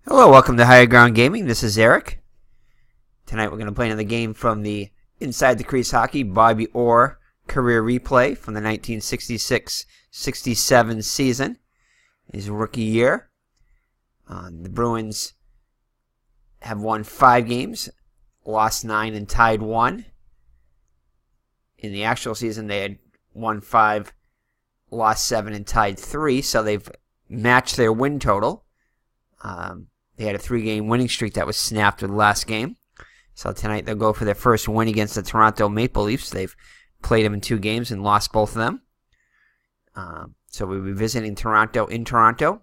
Hello, welcome to Higher Ground Gaming. This is Eric. Tonight we're going to play another game from the Inside the Crease Hockey Bobby Orr career replay from the 1966-67 season, his rookie year. The Bruins have won 5 games, lost 9 and tied 1. In the actual season, they had won 5, lost 7 and tied 3, so they've matched their win total. They had a 3-game winning streak that was snapped with the last game. So tonight they'll go for their first win against the Toronto Maple Leafs. They've played them in 2 games and lost both of them. So we'll be visiting Toronto in Toronto.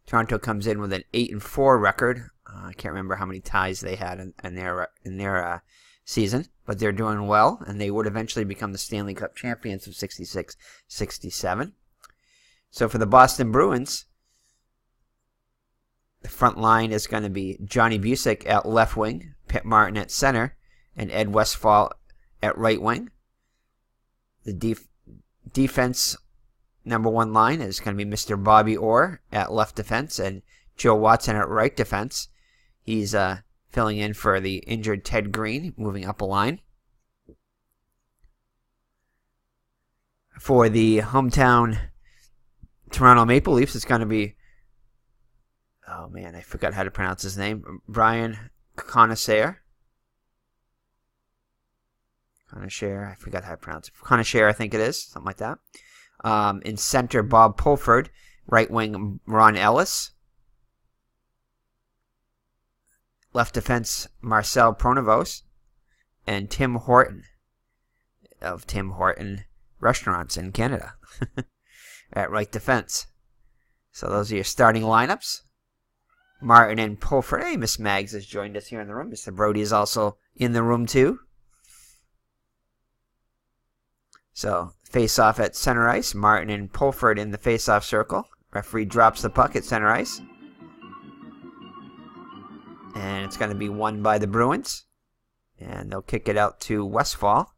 Toronto comes in with an 8-4 record. I can't remember how many ties they had in their season, but they're doing well, and they would eventually become the Stanley Cup champions of 66-67. So for the Boston Bruins, the front line is going to be Johnny Busick at left wing, Pitt Martin at center, and Ed Westfall at right wing. The defense number 1 line is going to be Mr. Bobby Orr at left defense and Joe Watson at right defense. He's filling in for the injured Ted Green, moving up a line. For the hometown Toronto Maple Leafs, it's going to be, oh man, I forgot how to pronounce his name. Brian Conacher. I forgot how to pronounce it. Conacher, I think it is. Something like that. In center, Bob Pulford. Right wing, Ron Ellis. Left defense, Marcel Pronovost. And Tim Horton of Tim Horton Restaurants in Canada at right defense. So those are your starting lineups. Martin and Pulford. Hey, Miss Maggs has joined us here in the room. Mr. Brody is also in the room too. So, face-off at center ice. Martin and Pulford in the face-off circle. Referee drops the puck at center ice. And it's going to be won by the Bruins. And they'll kick it out to Westfall.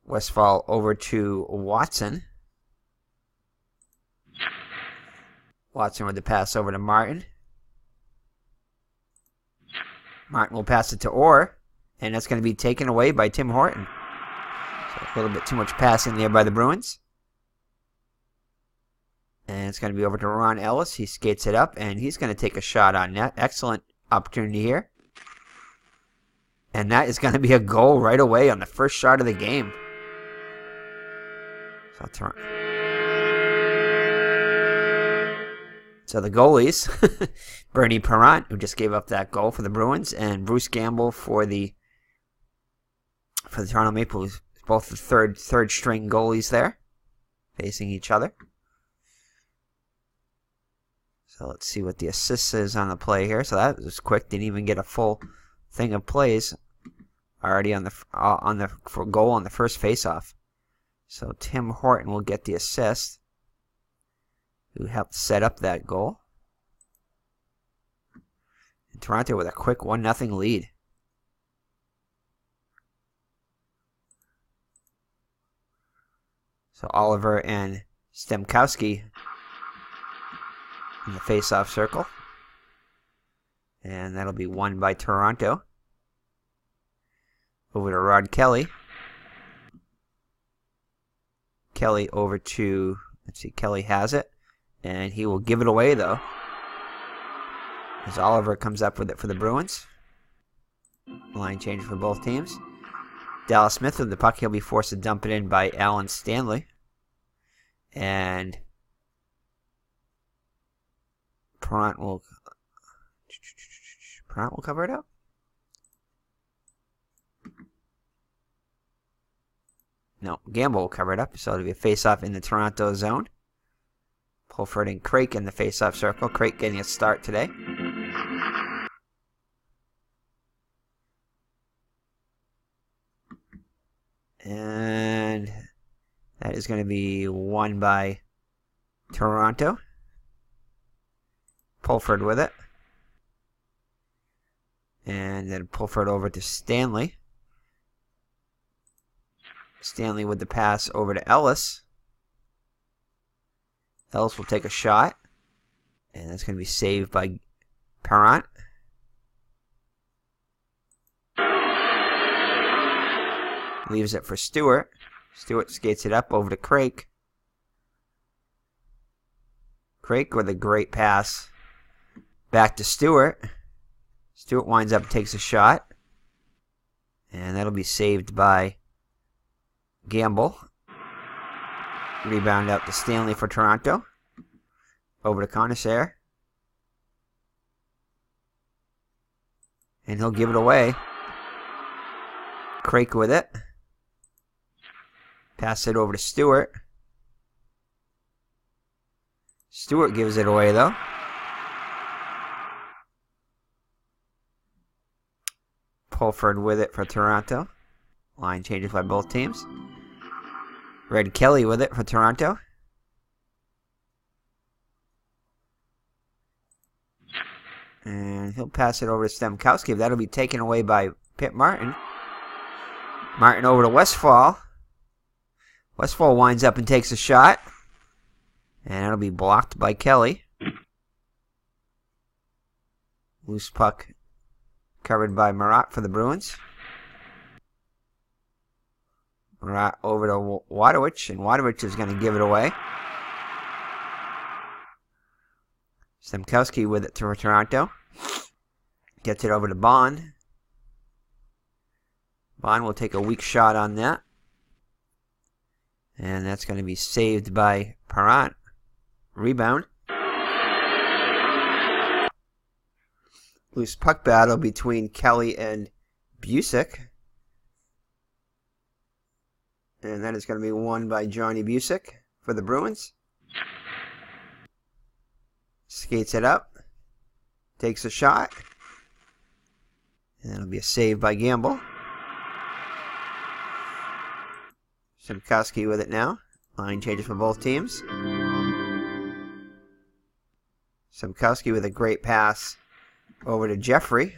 Westfall over to Watson. Watson with the pass over to Martin. Martin will pass it to Orr, and that's going to be taken away by Tim Horton. So a little bit too much passing there by the Bruins. And it's going to be over to Ron Ellis. He skates it up, and he's going to take a shot on net. Excellent opportunity here. And that is going to be a goal right away on the first shot of the game. So the goalies, Bernie Parent, who just gave up that goal for the Bruins, and Bruce Gamble for the Toronto Maple Leafs, both the third string goalies there, facing each other. So let's see what the assist is on the play here. So that was quick. Didn't even get a full thing of plays already on the goal on the first faceoff. So Tim Horton will get the assist, who helped set up that goal. And Toronto with a quick 1-0 lead. So Oliver and Stemkowski in the face-off circle. And that'll be won by Toronto. Over to Rod Kelly. Kelly over to, let's see, Kelly has it. And he will give it away, though, as Oliver comes up with it for the Bruins. Line change for both teams. Dallas Smith with the puck. He'll be forced to dump it in by Alan Stanley. And Parent will cover it up. No, Gamble will cover it up. So it'll be a face-off in the Toronto zone. Pulford and Craik in the face-off circle. Craik getting a start today. And that is going to be won by Toronto. Pulford with it. And then Pulford over to Stanley. Stanley with the pass over to Ellis. Ellis will take a shot. And that's going to be saved by Parent. Leaves it for Stewart. Stewart skates it up over to Craik. Craik with a great pass. Back to Stewart. Stewart winds up and takes a shot. And that'll be saved by Gamble. Rebound out to Stanley for Toronto. Over to Connoisseur. And he'll give it away. Craik with it. Pass it over to Stewart. Stewart gives it away, though. Pulford with it for Toronto. Line changes by both teams. Red Kelly with it for Toronto. And he'll pass it over to Stemkowski. That'll be taken away by Pitt Martin. Martin over to Westfall. Westfall winds up and takes a shot. And it'll be blocked by Kelly. Loose puck covered by Marat for the Bruins. Marat over to Wadowicz, and Wadowicz is going to give it away. Stemkowski with it to Toronto. Gets it over to Bond. Bond will take a weak shot on that. And that's going to be saved by Parent. Rebound. Loose puck battle between Kelly and Busick. And that is going to be won by Johnny Busick for the Bruins. Skates it up. Takes a shot. And that'll be a save by Gamble. Stemkowski with it now. Line changes for both teams. Stemkowski with a great pass over to Jeffrey.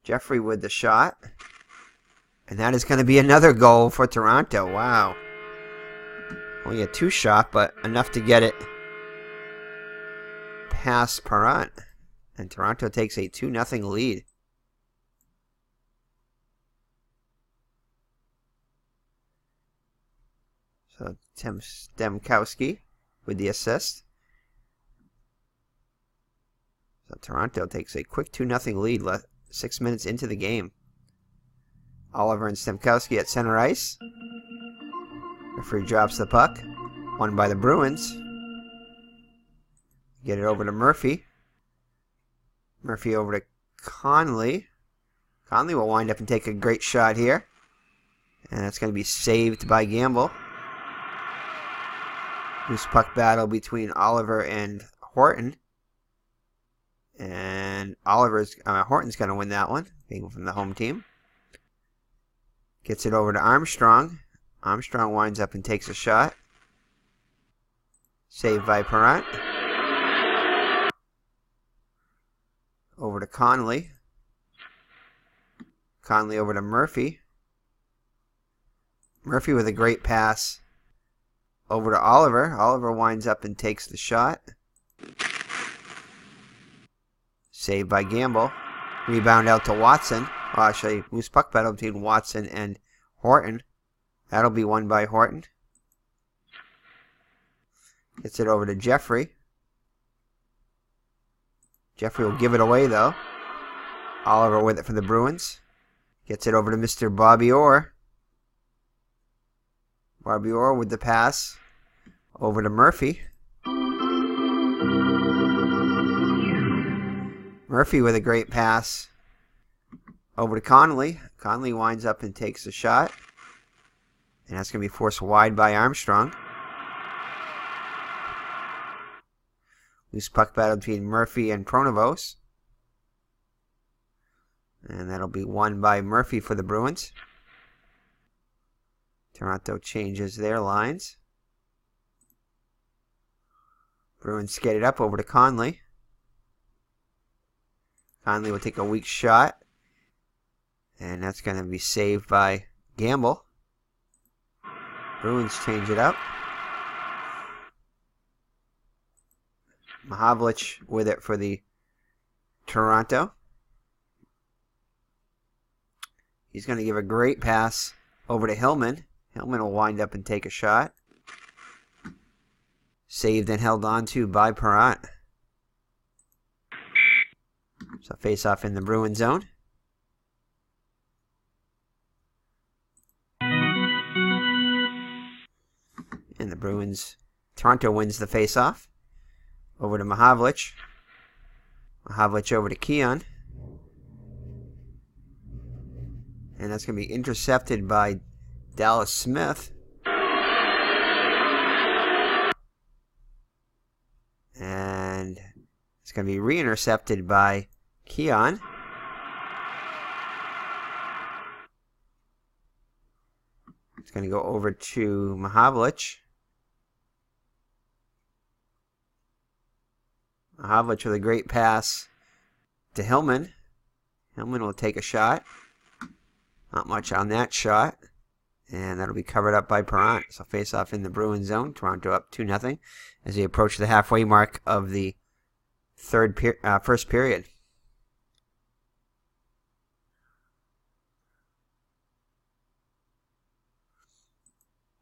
Jeffrey with the shot. And that is going to be another goal for Toronto. Wow. Only a 2-shot, but enough to get it past Parent. And Toronto takes a 2-0 lead. So Tim Stemkowski with the assist. So Toronto takes a quick 2-0 lead 6 minutes into the game. Oliver and Stemkowski at center ice. Referee drops the puck. Won by the Bruins. Get it over to Murphy. Murphy over to Conley. Conley will wind up and take a great shot here. And that's going to be saved by Gamble. Loose puck battle between Oliver and Horton. And Horton's going to win that one, being from the home team. Gets it over to Armstrong. Armstrong winds up and takes a shot. Saved by Parent. Over to Conley. Conley over to Murphy. Murphy with a great pass over to Oliver. Oliver winds up and takes the shot. Saved by Gamble. Rebound out to Watson. Well, actually, loose puck battle between Watson and Horton. That'll be won by Horton. Gets it over to Jeffrey. Jeffrey will give it away, though. Oliver with it for the Bruins. Gets it over to Mr. Bobby Orr. Bobby Orr with the pass. Over to Murphy. Murphy with a great pass. Over to Conley. Conley winds up and takes a shot. And that's going to be forced wide by Armstrong. Loose puck battle between Murphy and Pronovost. And that'll be won by Murphy for the Bruins. Toronto changes their lines. Bruins skate it up over to Conley. Conley will take a weak shot. And that's going to be saved by Gamble. Bruins change it up. Mahavlich with it for the Toronto. He's going to give a great pass over to Hillman. Hillman will wind up and take a shot. Saved and held on to by Perrott. So face off in the Bruin zone. And the Bruins, Toronto wins the face off. Over to Mahavlich. Mahavlich over to Keon. And that's going to be intercepted by Dallas Smith. And it's going to be re-intercepted by Keon. It's going to go over to Mahavlich. Mahavlich with a great pass to Hillman. Hillman will take a shot. Not much on that shot. And that'll be covered up by Perrott. So face off in the Bruin zone. Toronto up 2-0 as they approach the halfway mark of the first period.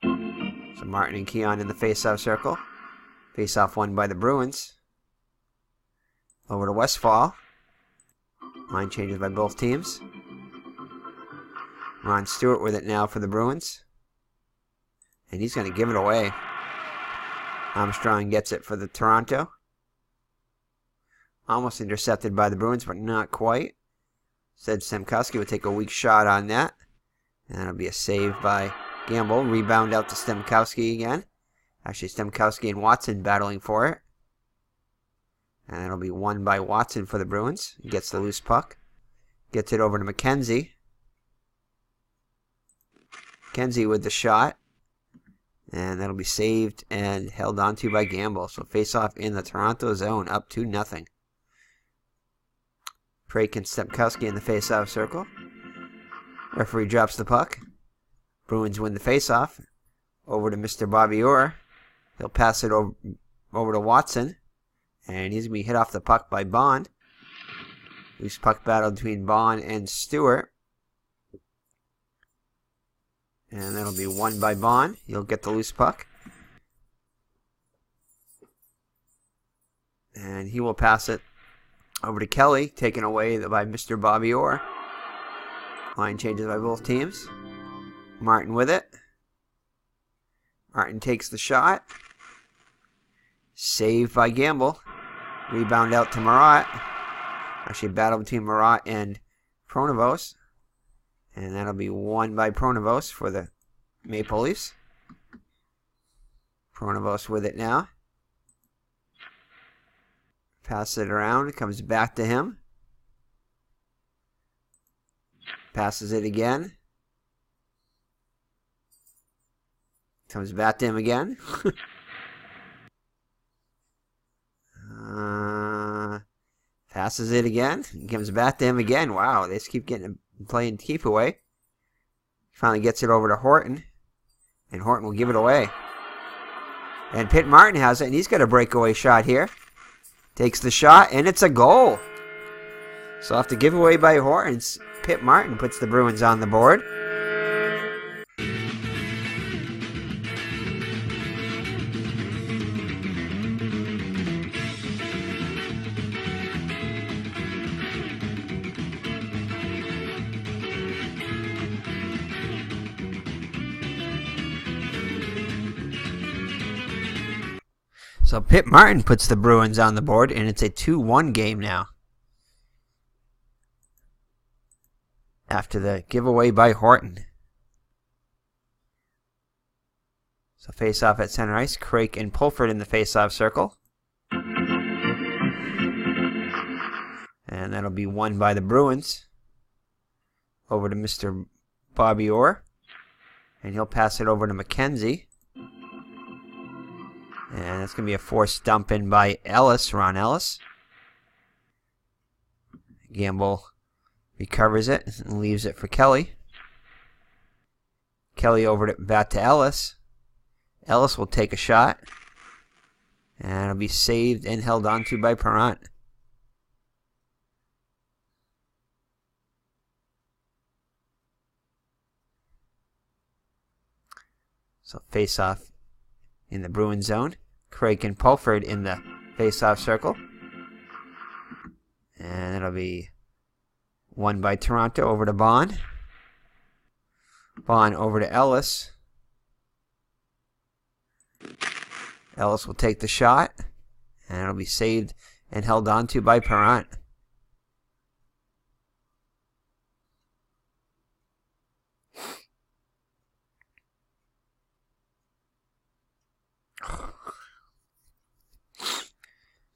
So Martin and Keon in the face-off circle. Face-off won by the Bruins. Over to Westfall. Line changes by both teams. Ron Stewart with it now for the Bruins. And he's going to give it away. Armstrong gets it for the Toronto. Almost intercepted by the Bruins, but not quite. Said Stemkowski would take a weak shot on that. And that'll be a save by Gamble. Rebound out to Stemkowski again. Actually, Stemkowski and Watson battling for it. And it'll be won by Watson for the Bruins. He gets the loose puck. Gets it over to McKenzie. McKenzie with the shot. And that'll be saved and held onto by Gamble. So face off in the Toronto zone, up 2-0. Prake and Stemkowski in the face-off circle. Referee drops the puck. Bruins win the face-off. Over to Mr. Bobby Orr. He'll pass it over to Watson. And he's going to be hit off the puck by Bond. Loose puck battle between Bond and Stewart. And that'll be won by Bond. He'll get the loose puck. And he will pass it over to Kelly, taken away by Mr. Bobby Orr. Line changes by both teams. Martin with it. Martin takes the shot. Saved by Gamble. Rebound out to Marat. Actually, battle between Marat and Pronovost. And that'll be won by Pronovost for the Maple Leafs. Pronovost with it now. Passes it around. It comes back to him. Passes it again. Comes back to him again. Passes it again. He comes back to him again. Wow, they just keep playing keep away. Finally gets it over to Horton. And Horton will give it away. And Pitt Martin has it, and he's got a breakaway shot here. Takes the shot, and it's a goal. So off the giveaway by Horton, Pitt Martin puts the Bruins on the board. So Pitt Martin puts the Bruins on the board, and it's a 2-1 game now. After the giveaway by Horton. So face-off at center ice. Crake and Pulford in the face-off circle. And that'll be won by the Bruins. Over to Mr. Bobby Orr. And he'll pass it over to McKenzie. And that's going to be a forced dump in by Ellis, Ron Ellis. Gamble recovers it and leaves it for Kelly. Kelly over it back to Ellis. Ellis will take a shot. And it'll be saved and held onto by Perrant. So face-off in the Bruins zone. Craig and Pulford in the face-off circle. And it'll be won by Toronto over to Bond. Bond over to Ellis. Ellis will take the shot. And it'll be saved and held onto by Perrant.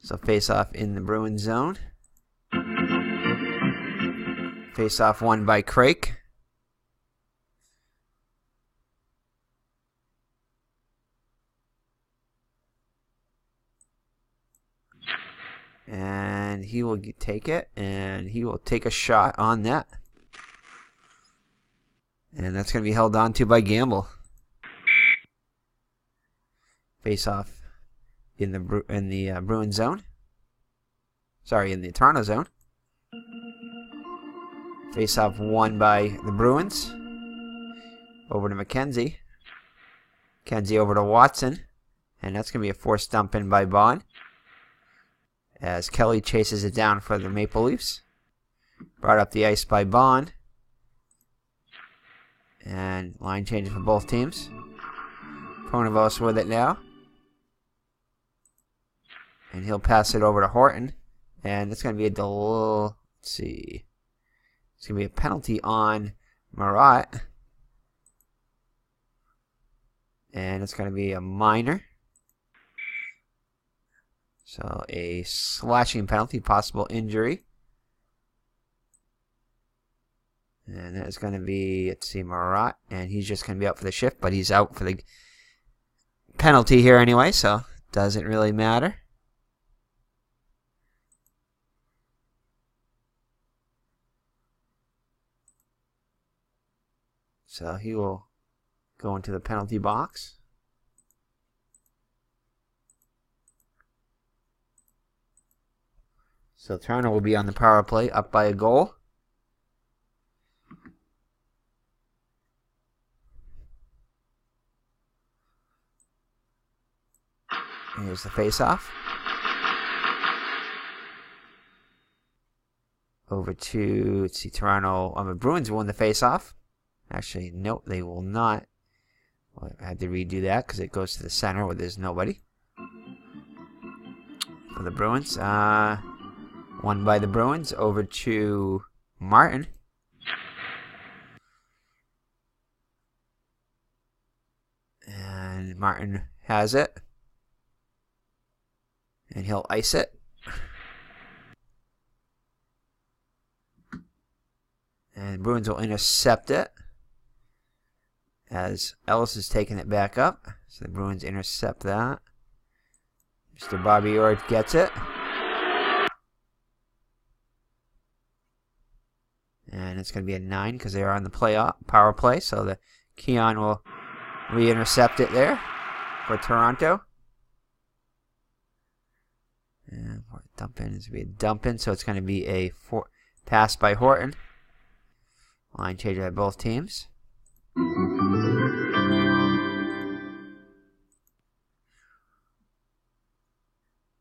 So face-off in the Bruins zone. Face-off won by Craig. And he will take it, and he will take a shot on that. And that's going to be held on to by Gamble. Face-off in the Bruins zone. Sorry, in the Toronto zone. Face-off won by the Bruins. Over to McKenzie. McKenzie over to Watson. And that's going to be a forced dump in by Bond. As Kelly chases it down for the Maple Leafs. Brought up the ice by Bond. And line changes for both teams. Pronovost with it now. And he'll pass it over to Horton. And it's going to be let's see. It's going to be a penalty on Marat. And it's going to be a minor. So a slashing penalty, possible injury. And that's going to be, let's see, Marat. And he's just going to be out for the shift, but he's out for the penalty here anyway, so doesn't really matter. So he will go into the penalty box. So Toronto will be on the power play, up by a goal. Here's the face-off. Over to, let's see, Toronto. The Bruins won the face-off. Actually, no, they will not. Well, I had to redo that because it goes to the center where there's nobody. For the Bruins. Won by the Bruins. Over to Martin. And Martin has it. And he'll ice it. And Bruins will intercept it. As Ellis is taking it back up. So the Bruins intercept that. Mr. Bobby Orr gets it. And it's going to be a 9 because they are on the power play. So the Keon will re-intercept it there for Toronto. And dump in is going to be a dump in. So it's going to be a pass by Horton. Line change by both teams.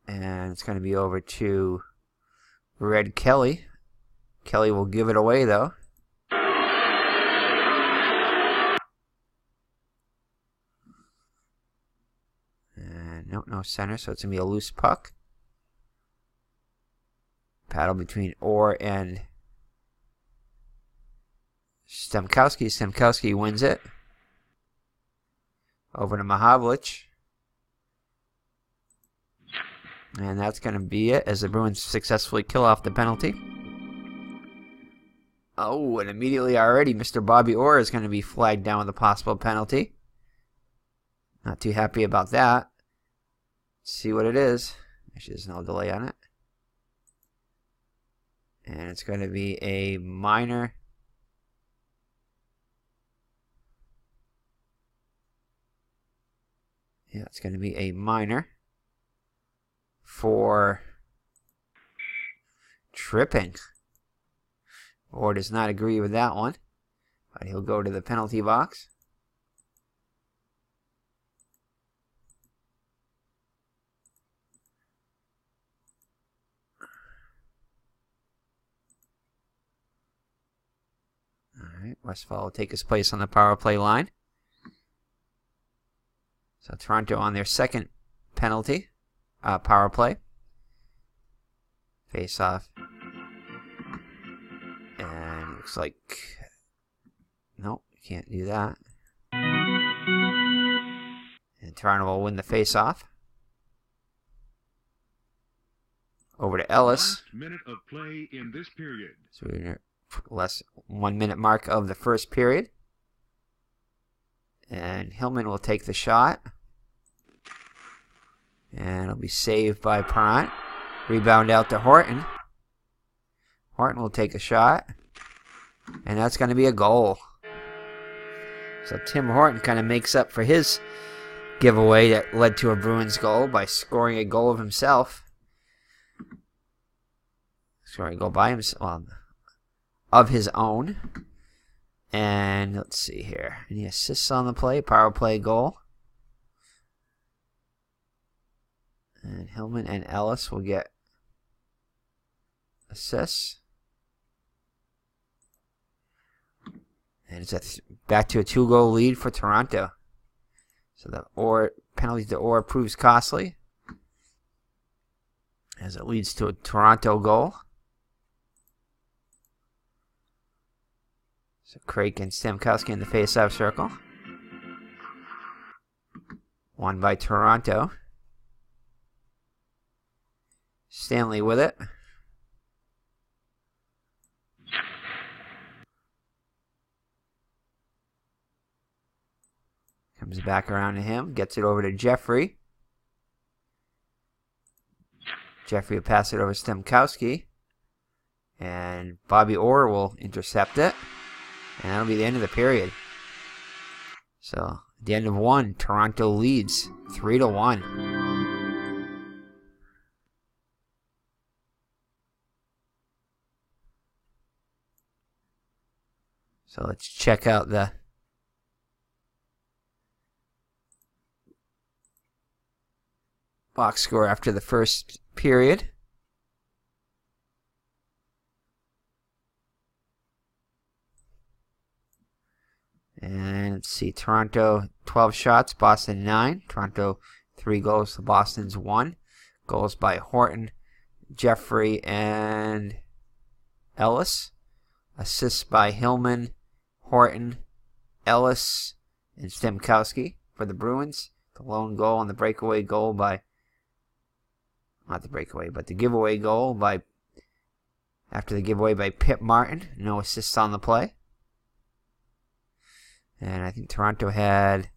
And it's going to be over to Red Kelly. Kelly will give it away, though. And no center, so it's going to be a loose puck. Paddle between Orr and Stemkowski. Stemkowski wins it. Over to Mahavlich. And that's going to be it as the Bruins successfully kill off the penalty. Oh, and immediately already Mr. Bobby Orr is going to be flagged down with a possible penalty. Not too happy about that. Let's see what it is. Actually, there's no delay on it. And it's going to be a minor. Yeah, it's going to be a minor. for tripping. Or does not agree with that one, but he'll go to the penalty box. Alright, Westfall will take his place on the power play line. So Toronto on their second penalty, power play. Face off. And looks like, nope, can't do that. And Toronto will win the face off. Over to Ellis. Last minute of play in this period. So we're less 1 minute mark of the first period. And Hillman will take the shot. And it'll be saved by Perrant. Rebound out to Horton. Horton will take a shot. And that's going to be a goal. So Tim Horton kind of makes up for his giveaway that led to a Bruins goal by scoring a goal of himself. Scoring a goal by himself, well, of his own. And let's see here. Any assists on the play? Power play goal. And Hillman and Ellis will get assists. And it's back to a 2-goal lead for Toronto. So the penalty to ORR proves costly, as it leads to a Toronto goal. So Craig and Stamkowski in the face-off circle. Won by Toronto. Stanley with it. Comes back around to him. Gets it over to Jeffrey. Jeffrey will pass it over to Stamkowski. And Bobby Orr will intercept it. And that'll be the end of the period. So, at the end of one, Toronto leads 3-1. So let's check out the box score after the first period. And let's see, Toronto 12 shots, Boston 9. Toronto 3 goals to Boston's 1. Goals by Horton, Jeffrey, and Ellis. Assists by Hillman, Horton, Ellis, and Stamkowski for the Bruins. The lone goal and the breakaway goal by, not the breakaway, but the giveaway goal by, after the giveaway by Pip Martin. No assists on the play. And I think Toronto had,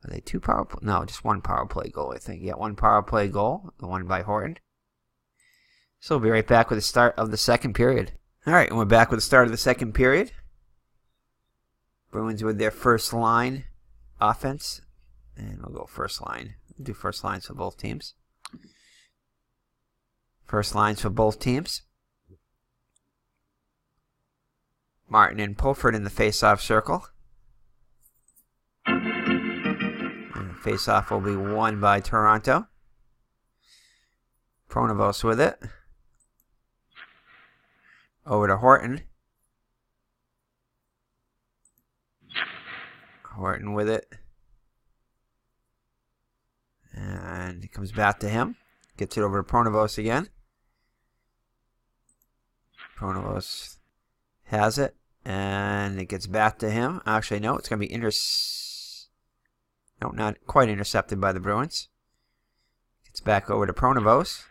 were they 2 power play? No, just 1 power play goal, I think. Yeah, 1 power play goal, the one by Horton. So we'll be right back with the start of the second period. All right, and we're back with the start of the second period. Bruins with their first line offense. And we'll go first line. We'll do first lines for both teams. First lines for both teams. Martin and Pulford in the face-off circle. And the face-off will be won by Toronto. Pronovos with it. Over to Horton. Horton with it. And it comes back to him. Gets it over to Pronovos again. Pronovos has it. And it gets back to him. Actually, no, it's going to be no, not quite intercepted by the Bruins. Gets back over to Pronovos.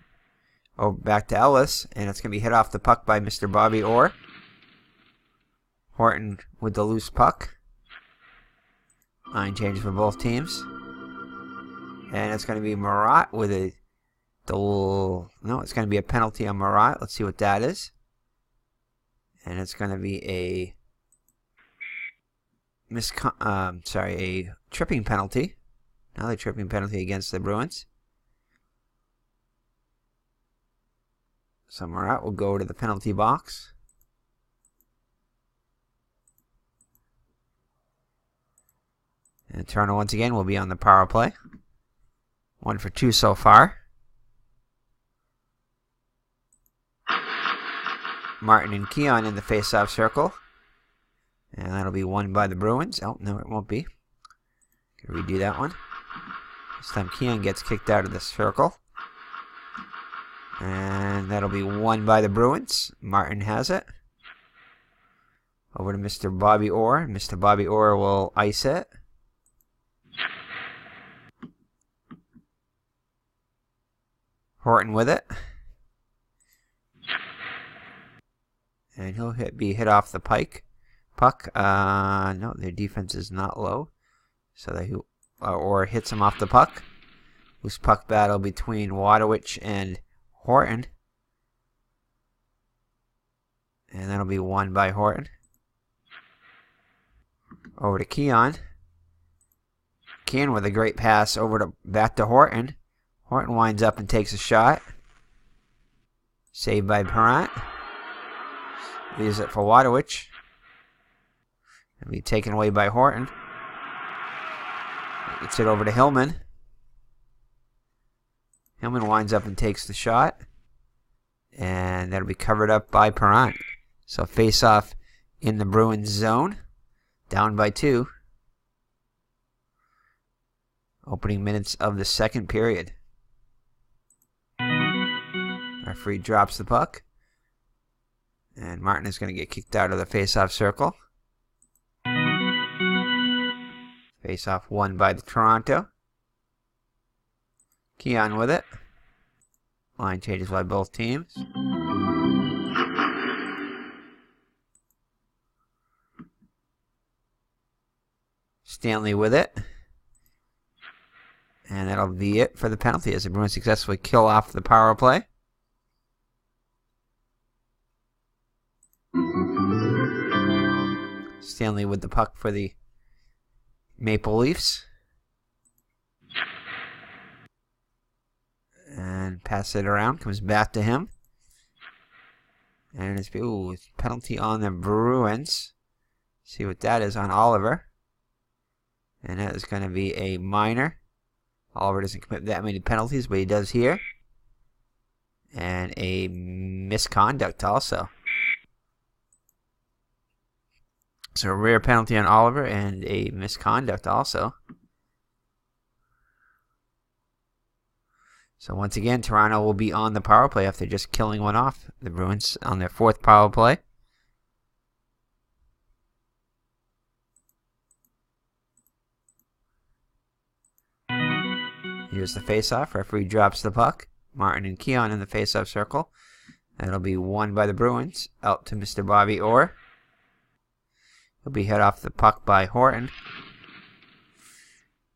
Oh, back to Ellis, and it's going to be hit off the puck by Mr. Bobby Orr. Horton with the loose puck. Line changes for both teams. And it's going to be Marat with no, it's going to be a penalty on Marat. Let's see what that is. And it's going to be a tripping penalty. Another tripping penalty against the Bruins. So Murat will go to the penalty box. And Toronto once again will be on the power play. 1 for 2 so far. Martin and Keon in the face-off circle. And that'll be won by the Bruins. Oh, no, it won't be. Can redo that one. This time Keon gets kicked out of the circle. And that'll be won by the Bruins. Martin has it. Over to Mr. Bobby Orr. Mr. Bobby Orr will ice it. Horton with it. And he'll be hit off the puck. No, their defense is not low. So that Orr hits him off the puck. Loose puck battle between Wadowich and Horton. And that'll be won by Horton. Over to Keon. Keon with a great pass back to Horton. Horton winds up and takes a shot. Saved by Perrant. Leaves it for Wadowich. It'll be taken away by Horton. Gets it over to Hillman. Hillman winds up and takes the shot. And that'll be covered up by Perrant. So face off in the Bruins zone. Down by 2. Opening minutes of the second period. Referee drops the puck. And Martin is going to get kicked out of the face-off circle. Face-off won by the Toronto. Keon with it. Line changes by both teams. Stanley with it. And that'll be it for the penalty as the Bruins successfully kill off the power play. Stanley with the puck for the Maple Leafs. And pass it around. Comes back to him. And it's penalty on the Bruins. See what that is on Oliver. And that is going to be a minor. Oliver doesn't commit that many penalties, but he does here. And a misconduct also. So a rare penalty on Oliver and a misconduct also. So once again, Toronto will be on the power play after just killing one off. The Bruins on their 4th power play. Here's the face-off. Referee drops the puck. Martin and Keon in the face-off circle. That'll be won by the Bruins. Out to Mr. Bobby Orr. He'll be hit off the puck by Horton.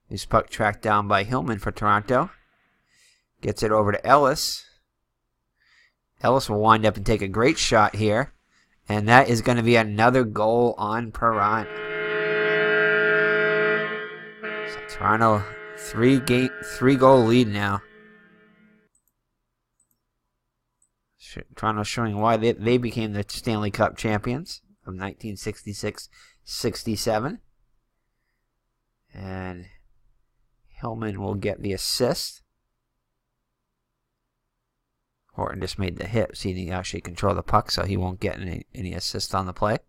This puck tracked down by Hillman for Toronto. Gets it over to Ellis. Ellis will wind up and take a great shot here. And that is going to be another goal on Perrant. So Toronto, 3-goal lead now. Toronto showing why they became the Stanley Cup champions of 1966-67. And Hillman will get the assist. Horton just made the hit, so he didn't actually control the puck, so he won't get any assist on the play.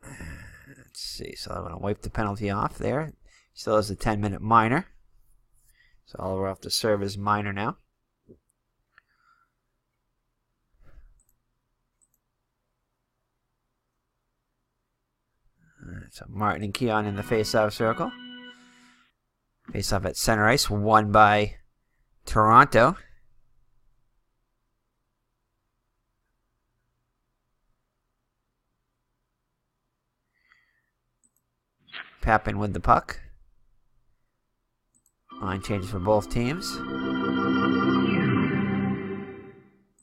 Let's see, so I'm going to wipe the penalty off there. Still has a 10-minute minor. So Oliver will have to serve his minor now. So Martin and Keon in the face-off circle. Face-off at center ice, won by Toronto. Pappen with the puck. Line changes for both teams.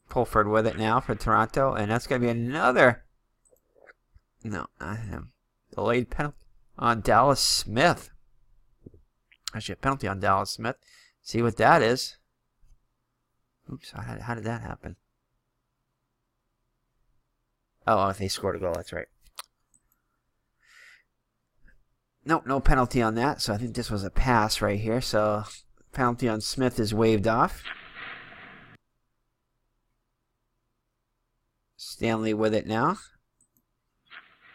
Pulford with it now for Toronto, and that's going to be another... No, not him. Delayed penalty on Dallas Smith. Actually, a penalty on Dallas Smith. See what that is. Oops, how did that happen? Oh, they scored a goal, that's right. Nope, no penalty on that, so I think this was a pass right here. So, penalty on Smith is waved off. Stanley with it now.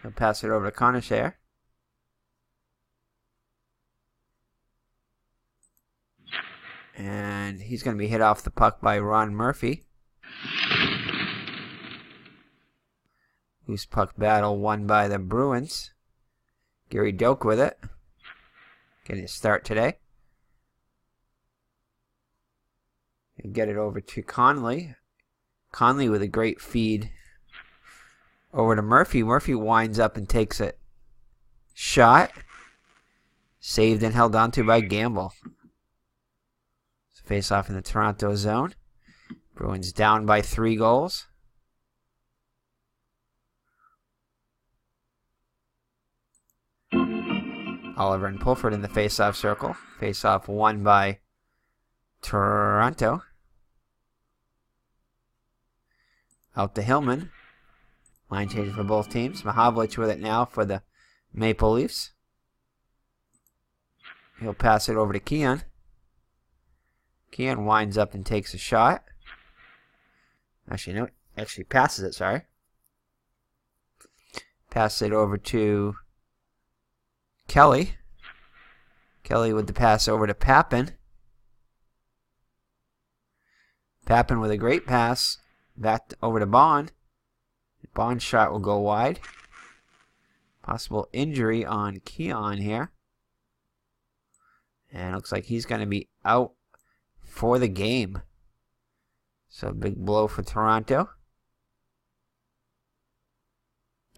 He'll pass it over to Conacher. And he's going to be hit off the puck by Ron Murphy. Loose puck battle won by the Bruins. Gary Doak with it. Getting a start today. He'll get it over to Conley. Conley with a great feed over to Murphy. Murphy winds up and takes a shot. Saved and held onto by Gamble. Face off in the Toronto zone. Bruins down by 3 goals. Oliver and Pulford in the face-off circle. Face-off won by Toronto. Out to Hillman. Line change for both teams. Mahavlich with it now for the Maple Leafs. He'll pass it over to Keon. Keon winds up and takes a shot. Actually, no. Actually passes it, sorry. Passes it over to Kelly. Kelly with the pass over to Pappen. Pappen with a great pass. Back over to Bond. Bond's shot will go wide. Possible injury on Keon here. And it looks like he's going to be out for the game. So big blow for Toronto.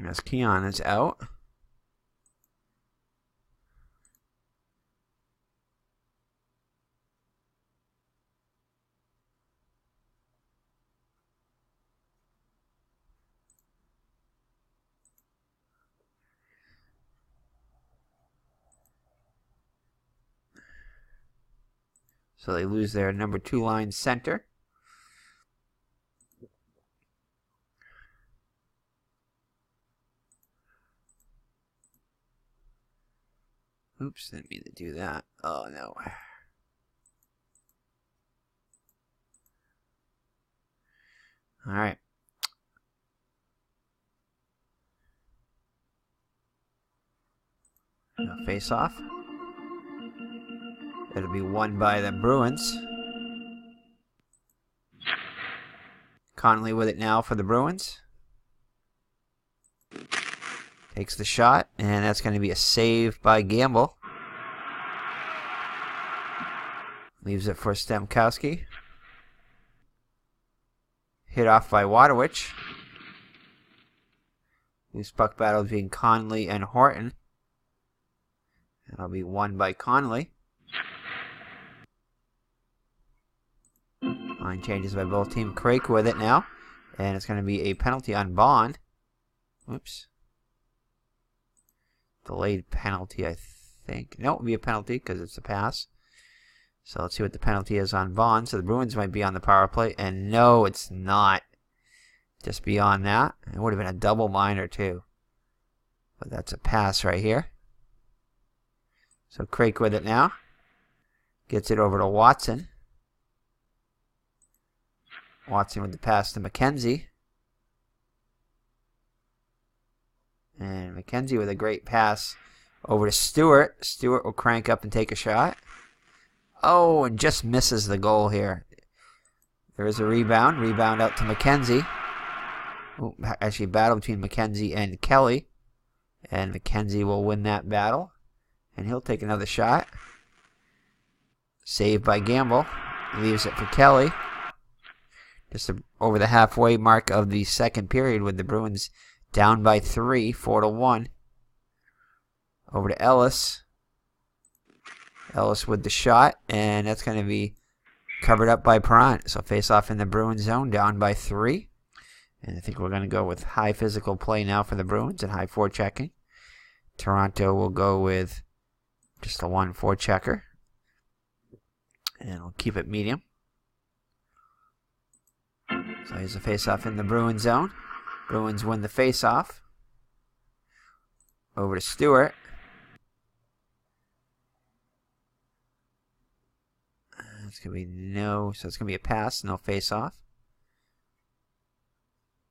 As Keon is out. So they lose their number 2 line center. Oops, didn't mean to do that. Oh no. Alright. Face off. It'll be won by the Bruins. Conley with it now for the Bruins. Takes the shot, and that's going to be a save by Gamble. Leaves it for Stemkowski. Hit off by Waterwich. Loose puck battle between Conley and Horton. That'll be won by Conley. Line changes by both teams. Craik with it now. And it's going to be a penalty on Bond. Oops. Delayed penalty, I think. No, it would be a penalty because it's a pass. So let's see what the penalty is on Bond. So the Bruins might be on the power play. And no, it's not. Just beyond that. It would have been a double minor too. But that's a pass right here. So Craik with it now. Gets it over to Watson. Watson with the pass to McKenzie. And McKenzie with a great pass over to Stewart. Stewart will crank up and take a shot. Oh, and just misses the goal here. There is a rebound. Rebound out to McKenzie. Ooh, actually, battle between McKenzie and Kelly. And McKenzie will win that battle. And he'll take another shot. Saved by Gamble. Leaves it for Kelly. Just over the halfway mark of the second period with the Bruins down by 3, 4-1. Over to Ellis. Ellis with the shot, and that's going to be covered up by Perrant. So face off in the Bruins zone, down by 3. And I think we're going to go with high physical play now for the Bruins and high forechecking. Toronto will go with just a 1 forechecker. And we'll keep it medium. So here's a face-off in the Bruins zone. Bruins win the face-off. Over to Stewart. It's going to be no, so it's going to be a pass, no face-off.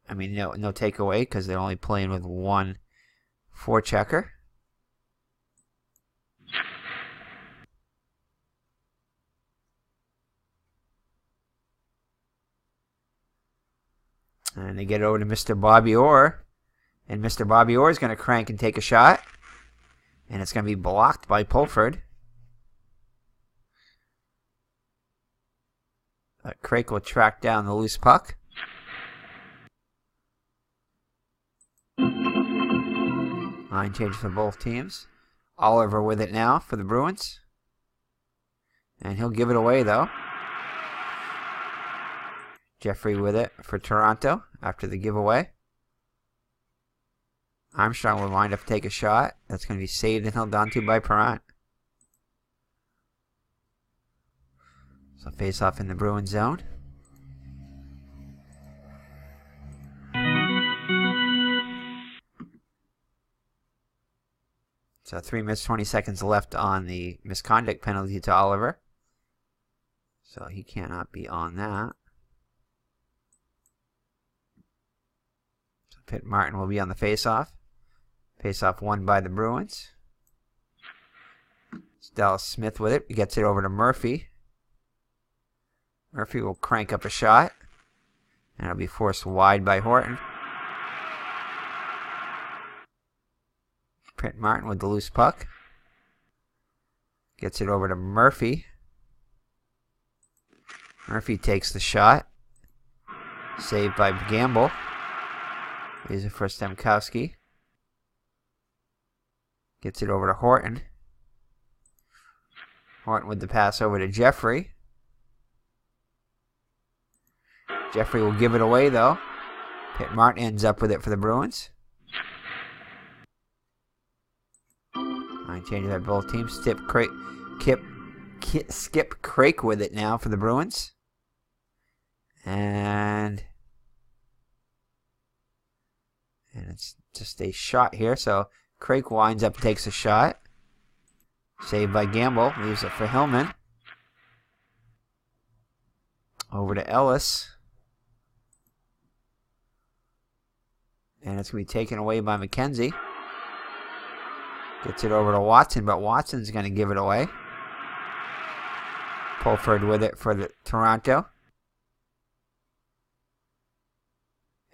I mean, no takeaway because they're only playing with one forechecker. And they get it over to Mr. Bobby Orr. And Mr. Bobby Orr is going to crank and take a shot. And it's going to be blocked by Pulford. Craik will track down the loose puck. Line change for both teams. Oliver with it now for the Bruins. And he'll give it away, though. Jeffrey with it for Toronto after the giveaway. Armstrong will wind up to take a shot. That's going to be saved and held onto by Perrant. So face off in the Bruins zone. So 3 minutes, 20 seconds left on the misconduct penalty to Oliver. So he cannot be on that. So Pitt Martin will be on the face-off. Face-off won by the Bruins. It's Dallas Smith with it. He gets it over to Murphy. Murphy will crank up a shot. And it'll be forced wide by Horton. Pitt Martin with the loose puck. Gets it over to Murphy. Murphy takes the shot. Saved by Gamble. Here's it for Stemkowski. Gets it over to Horton. Horton with the pass over to Jeffrey. Jeffrey will give it away, though. Pitt Martin ends up with it for the Bruins. Line changes by both teams. Skip Craik with it now for the Bruins. And it's just a shot here. So Craik winds up and takes a shot. Saved by Gamble. Leaves it for Hillman. Over to Ellis. And it's going to be taken away by McKenzie. Gets it over to Watson, but Watson's going to give it away. Pulford with it for the Toronto.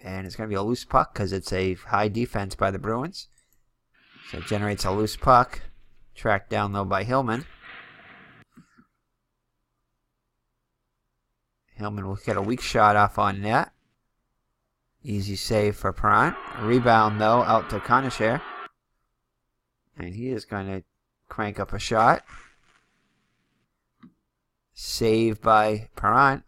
And it's going to be a loose puck because it's a high defense by the Bruins. So it generates a loose puck. Tracked down, though, by Hillman. Hillman will get a weak shot off on net. Easy save for Perrant. Rebound, though, out to Conacher. And he is going to crank up a shot. Saved by Perrant.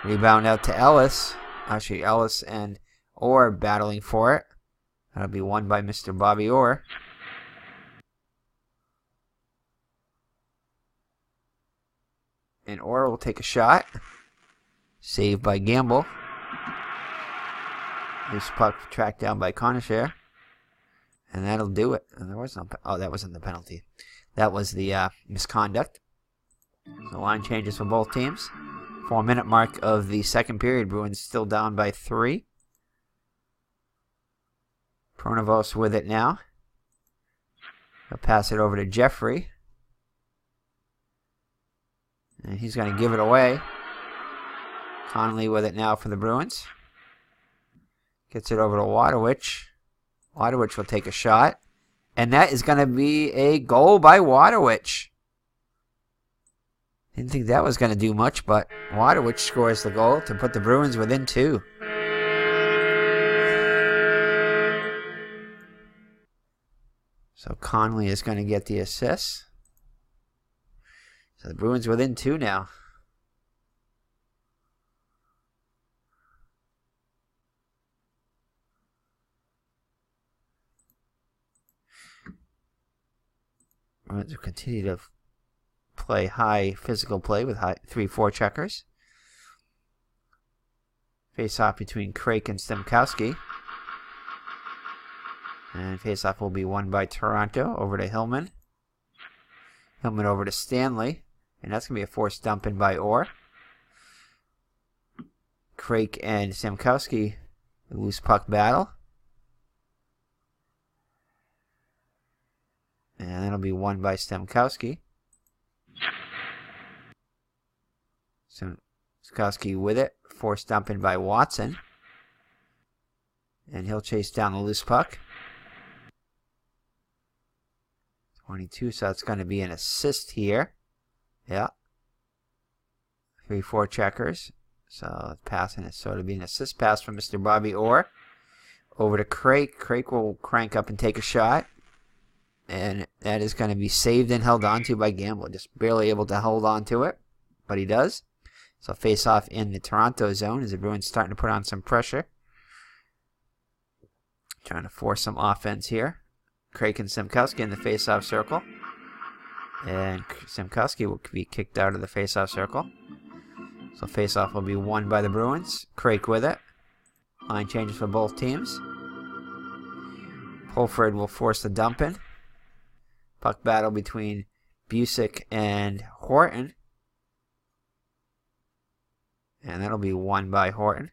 Rebound out to Ellis. Actually, Ellis and Orr battling for it. That'll be won by Mr. Bobby Orr. And Orr will take a shot. Saved by Gamble. Loose puck tracked down by Conacher. And that'll do it. And there was no. Oh, that wasn't the penalty. That was the misconduct. So line changes for both teams. 4-minute mark of the second period. Bruins still down by 3. Pronovost with it now. He'll pass it over to Jeffrey. And he's going to give it away. Connolly with it now for the Bruins. Gets it over to Waterwich. Waterwich will take a shot. And that is going to be a goal by Waterwich. Didn't think that was going to do much, but Waterwich scores the goal to put the Bruins within 2. So Conley is going to get the assist. So the Bruins within 2 now. Bruins will continue to play high physical play with 3-4 checkers. Face-off between Craik and Stemkowski. And face-off will be won by Toronto over to Hillman. Hillman over to Stanley. And that's going to be a forced dump in by ORR. Craik and Stemkowski, loose puck battle. And that'll be won by Stemkowski. Stemkowski with it. Forced dump in by Watson. And he'll chase down the loose puck. 22, so that's going to be an assist here. Yeah. 3-4 checkers. So passing it. So it'll be an assist pass from Mr. Bobby Orr. Over to Craik. Craik will crank up and take a shot. And that is going to be saved and held on to by Gamble. Just barely able to hold on to it. But he does. So face off in the Toronto zone as the Bruins starting to put on some pressure. Trying to force some offense here. Craik and Stemkowski in the face-off circle. And Stemkowski will be kicked out of the face-off circle. So face-off will be won by the Bruins. Craik with it. Line changes for both teams. Pulford will force the dump in. Puck battle between Busick and Horton. And that'll be won by Horton.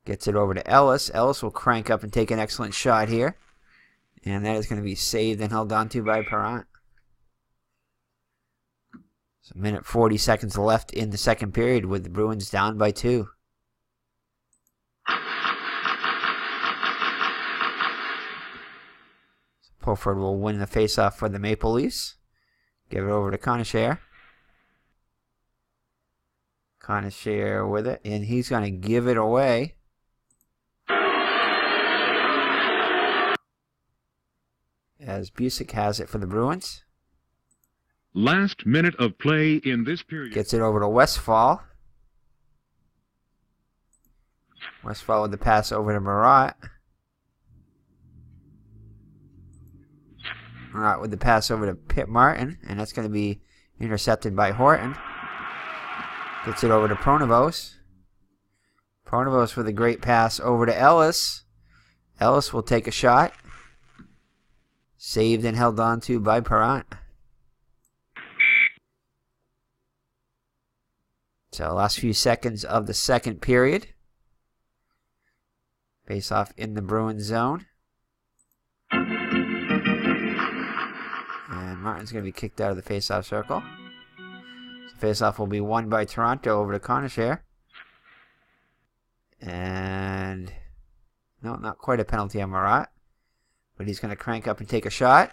Gets it over to Ellis. Ellis will crank up and take an excellent shot here. And that is going to be saved and held onto by Perrant. So 1:40 seconds left in the second period with the Bruins down by 2. So Pulford will win the faceoff for the Maple Leafs. Give it over to Conacher. Conacher with it. And he's going to give it away. As Busick has it for the Bruins. Last minute of play in this period. Gets it over to Westfall. Westfall with the pass over to Marat. Marat with the pass over to Pitt Martin. And that's going to be intercepted by Horton. Gets it over to Pronovos. Pronovos with a great pass over to Ellis. Ellis will take a shot. Saved and held on to by Perrant. So last few seconds of the second period. Face off in the Bruins zone. And Martin's going to be kicked out of the face-off circle. So face-off will be won by Toronto over to Conacher. And no, not quite a penalty on Marat. But he's going to crank up and take a shot.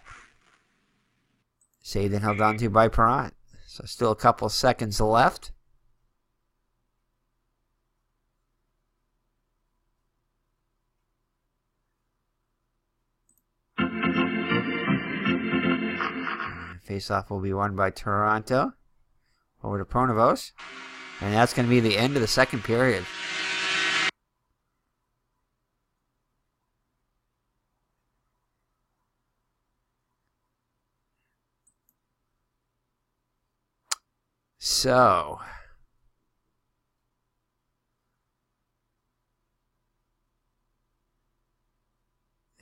Saved and held on to by Perrant. So still a couple seconds left. Face-off will be won by Toronto. Over to Pronovos. And that's going to be the end of the second period. So,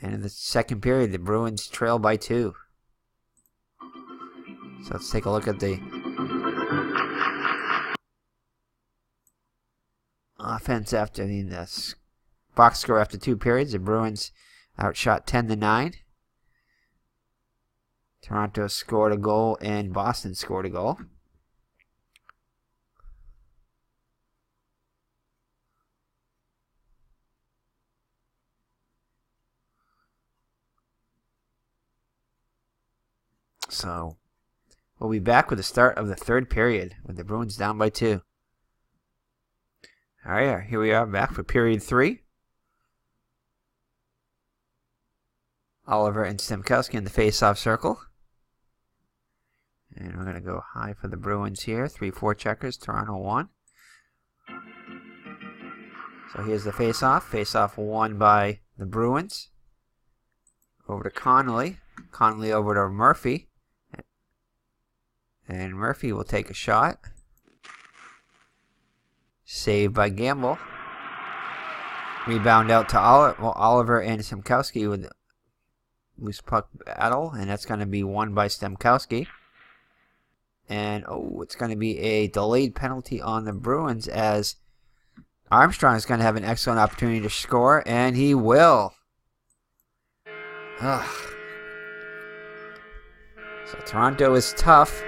and in the second period, the Bruins trail by 2. So let's take a look at the offense after the box score after 2 periods. The Bruins outshot 10-9. Toronto scored a goal and Boston scored a goal. So we'll be back with the start of the third period with the Bruins down by 2. All right, here we are back for period 3. Oliver and Stemkowski in the face-off circle. And we're going to go high for the Bruins here. 3-4 checkers, Toronto 1. So here's the face-off. Face-off won by the Bruins. Over to Connolly. Connolly over to Murphy. And Murphy will take a shot. Saved by Gamble. Rebound out to Oliver and Stemkowski with loose puck battle. And that's going to be won by Stemkowski. And, it's going to be a delayed penalty on the Bruins as Armstrong is going to have an excellent opportunity to score. And he will. Ugh. So Toronto is tough.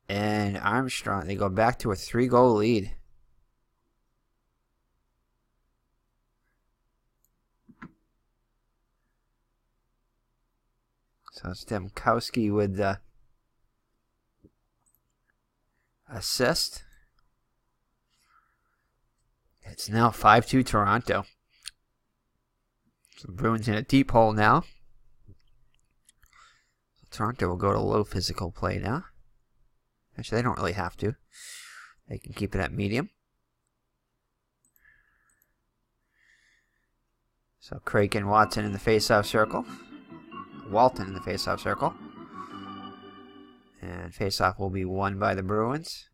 And Armstrong, they go back to a 3-goal lead. So Stemkowski with the assist. It's now 5-2 Toronto. So the Bruins in a deep hole now. Toronto will go to low physical play now. Actually, they don't really have to. They can keep it at medium. So Craig and Watson in the face-off circle. Walton in the face-off circle. And face-off will be won by the Bruins.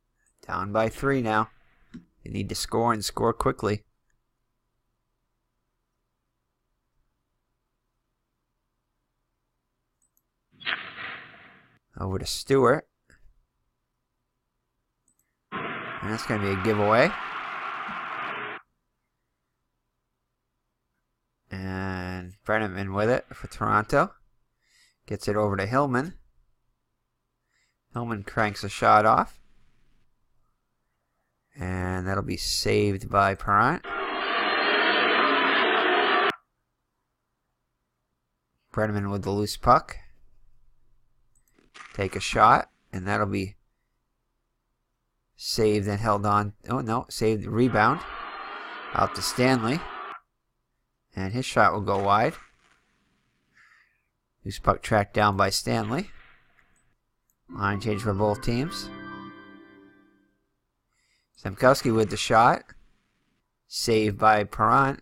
Down by 3 now. They need to score and score quickly. Over to Stewart. And that's going to be a giveaway. And Brenneman with it for Toronto. Gets it over to Hillman. Hillman cranks a shot off. And that'll be saved by Perrant. Brenneman with the loose puck. Take a shot. And that'll be saved and held on. Oh, no. Saved the rebound. Out to Stanley. And his shot will go wide. Loose puck tracked down by Stanley. Line change for both teams. Stemkowski with the shot. Saved by Perrant.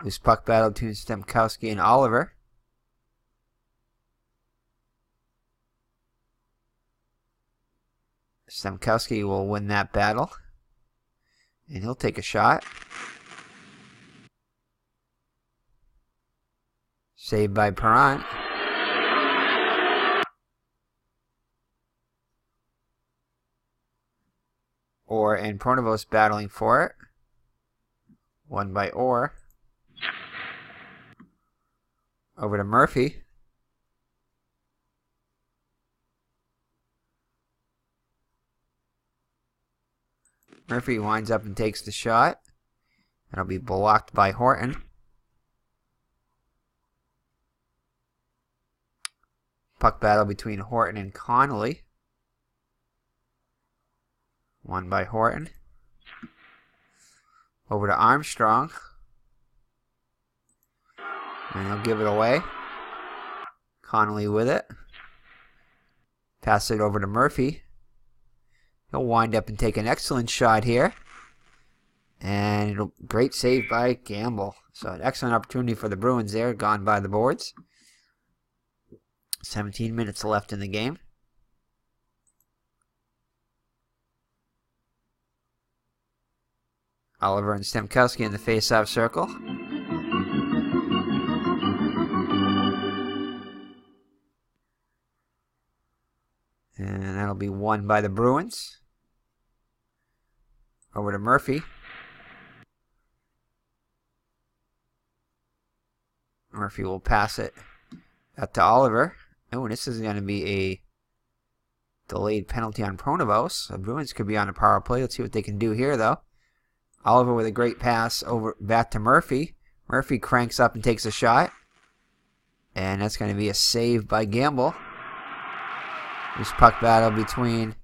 Loose puck battle between Stemkowski and Oliver. Stemkowski will win that battle. And he'll take a shot. Saved by Perrant. ORR and Pronovost battling for it. Won by ORR. Over to Murphy. Murphy winds up and takes the shot. That'll be blocked by Horton. Puck battle between Horton and Connolly. Won by Horton. Over to Armstrong. And he'll give it away. Connolly with it. Pass it over to Murphy. He'll wind up and take an excellent shot here. And great save by Gamble. So an excellent opportunity for the Bruins there. Gone by the boards. 17 minutes left in the game. Oliver and Stemkowski in the face-off circle. And that'll be won by the Bruins. Over to Murphy. Murphy will pass it out to Oliver. Oh, and this is going to be a delayed penalty on Pronovost. The Bruins could be on a power play. Let's see what they can do here, though. Oliver with a great pass over back to Murphy. Murphy cranks up and takes a shot. And that's going to be a save by Gamble. This puck battle between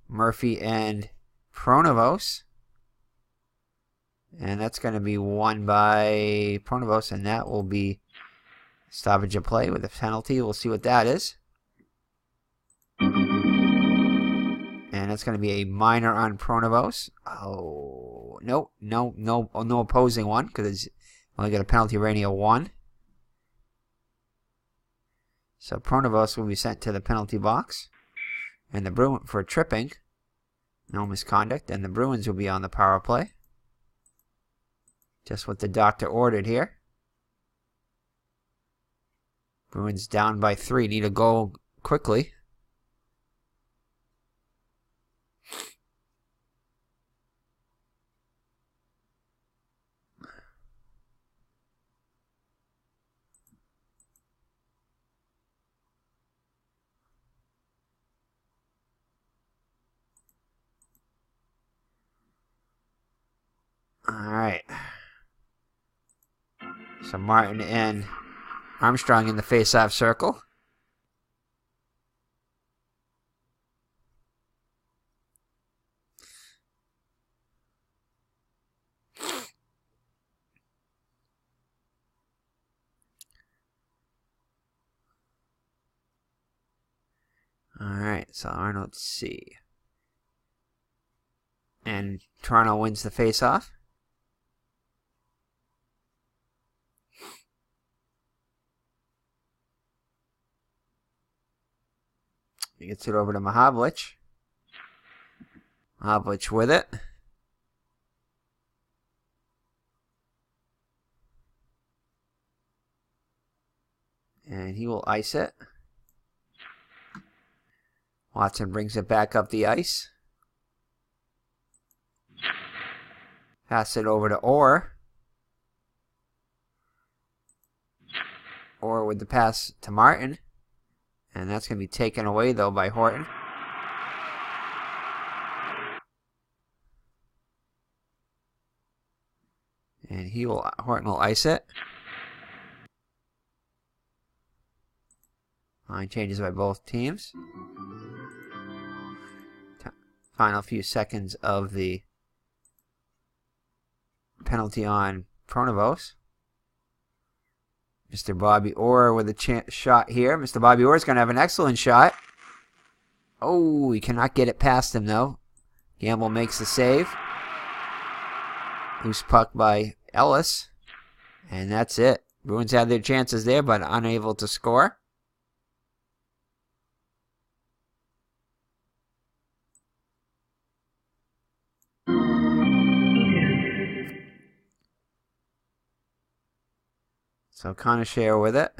Murphy and Pronovost. And that's going to be won by Pronovost, and that will be stoppage of play with a penalty. We'll see what that is. And that's going to be a minor on Pronovost. Oh, no opposing one, because it's only got a penalty rating of 1. So Pronovost will be sent to the penalty box. And the Bruins for tripping. No misconduct. And the Bruins will be on the power play. Just what the doctor ordered here. Bruins down by 3. Need a goal quickly. Alright. So Martin and Armstrong in the face-off circle. Alright, so Arnold C. And Toronto wins the face-off. He gets it over to Mahavlich. Mahavlich with it. And he will ice it. Watson brings it back up the ice. Pass it over to ORR. ORR with the pass to Martin. And that's going to be taken away, though, by Horton. And Horton will ice it. Line changes by both teams. Final few seconds of the penalty on Pronovost. Mr. Bobby Orr with a shot here. Mr. Bobby Orr is going to have an excellent shot. Oh, he cannot get it past him, though. Gamble makes the save. Loose puck by Ellis. And that's it. Bruins had their chances there, but unable to score. So Conashare with it.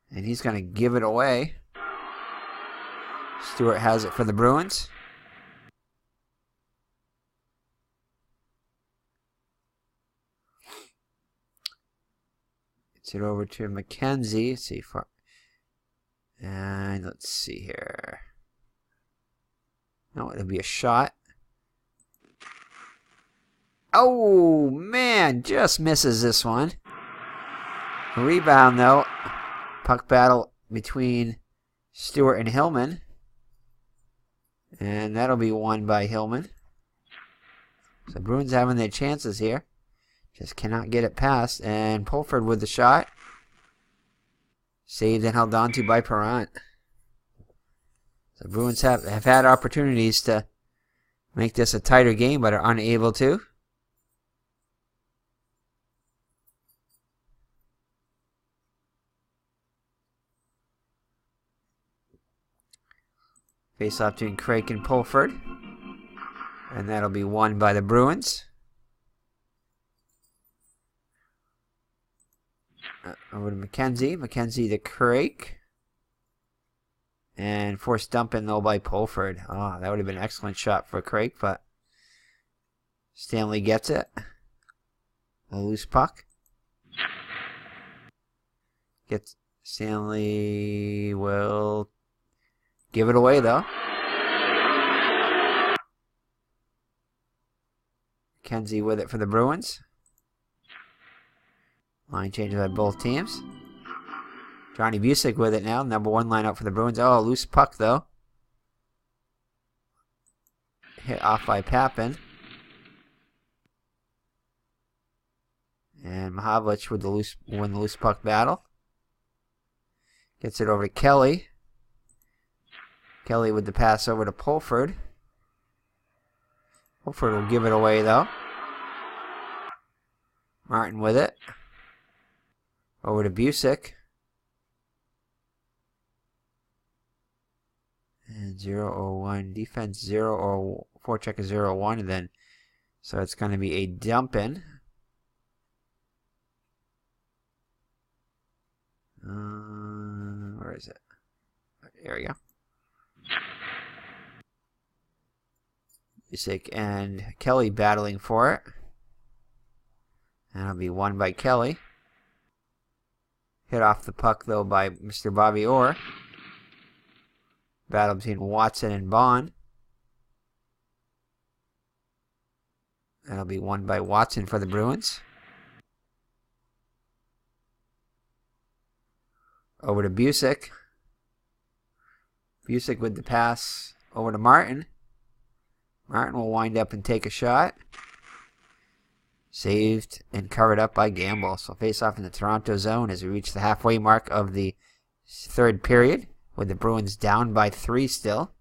And he's going to give it away. Stewart has it for the Bruins. Gets it over to McKenzie. Let's see here. No, it'll be a shot. Oh, man. Just misses this one. Rebound, though. Puck battle between Stewart and Hillman. And that'll be won by Hillman. So Bruins having their chances here. Just cannot get it past. And Pulford with the shot. Saved and held on to by Perrant. So Bruins have had opportunities to make this a tighter game, but are unable to. Face off between Craik and Pulford. And that'll be won by the Bruins. Over to McKenzie. McKenzie to Craik. And forced dump in, though, by Pulford. Oh, that would have been an excellent shot for Craik, but Stanley gets it. A loose puck. Stanley will give it away, though. McKenzie with it for the Bruins. Line changes by both teams. Johnny Busick with it now. Number 1 lineup for the Bruins. Oh, loose puck, though. Hit off by Pappen. And Mahavlich with win the loose puck battle. Gets it over to Kelly. Kelly with the pass over to Pulford. Pulford will give it away, though. Martin with it. Over to Busick. And 0-0-1. Defense 0 or forecheck is 0-1. And then, so it's going to be a dump in. Where is it? There we go. Usyk and Kelly battling for it. And it'll be won by Kelly. Hit off the puck, though, by Mr. Bobby Orr. Battle between Watson and Bond. That'll be won by Watson for the Bruins. Over to Busick. Busick with the pass over to Martin. Martin will wind up and take a shot. Saved and covered up by Gamble. So face off in the Toronto zone as we reach the halfway mark of the third period, with the Bruins down by 3 still.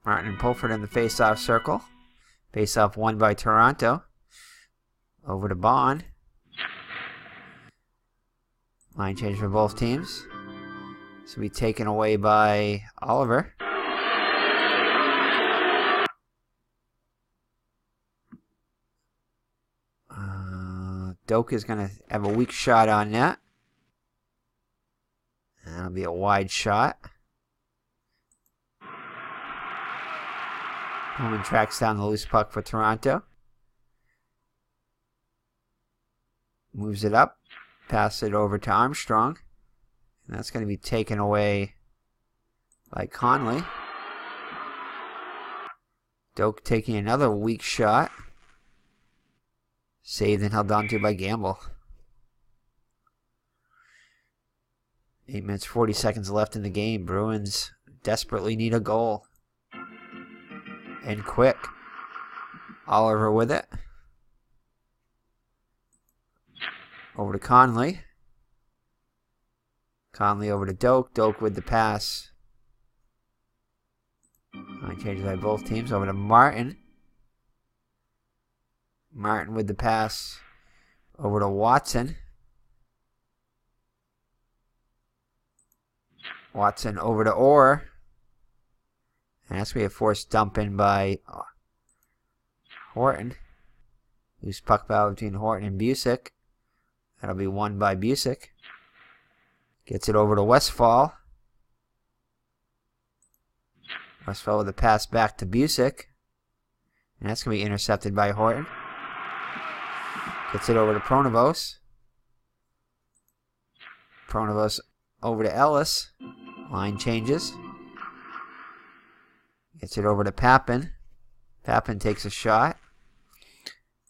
Martin and Pulford in the face-off circle. Face-off won by Toronto. Over to Bond. Line change for both teams. This will be taken away by Oliver. Doak is going to have a weak shot on net. And that'll be a wide shot. Holman tracks down the loose puck for Toronto. Moves it up. Pass it over to Armstrong. And that's going to be taken away by Conley. Doak taking another weak shot. Saved and held on to by Gamble. 8 minutes, 40 seconds left in the game. Bruins desperately need a goal. And quick. Oliver with it. Over to Conley. Conley over to Doak. Doak with the pass. Line changes by both teams. Over to Martin. Martin with the pass. Over to Watson. Watson over to Orr. And that's going to be a forced dump in by Horton. Loose puck battle between Horton and Busick. That'll be won by Busick. Gets it over to Westfall. Westfall with a pass back to Busick. And that's going to be intercepted by Horton. Gets it over to Pronovos. Pronovos over to Ellis. Line changes. Gets it over to Papin. Papin takes a shot.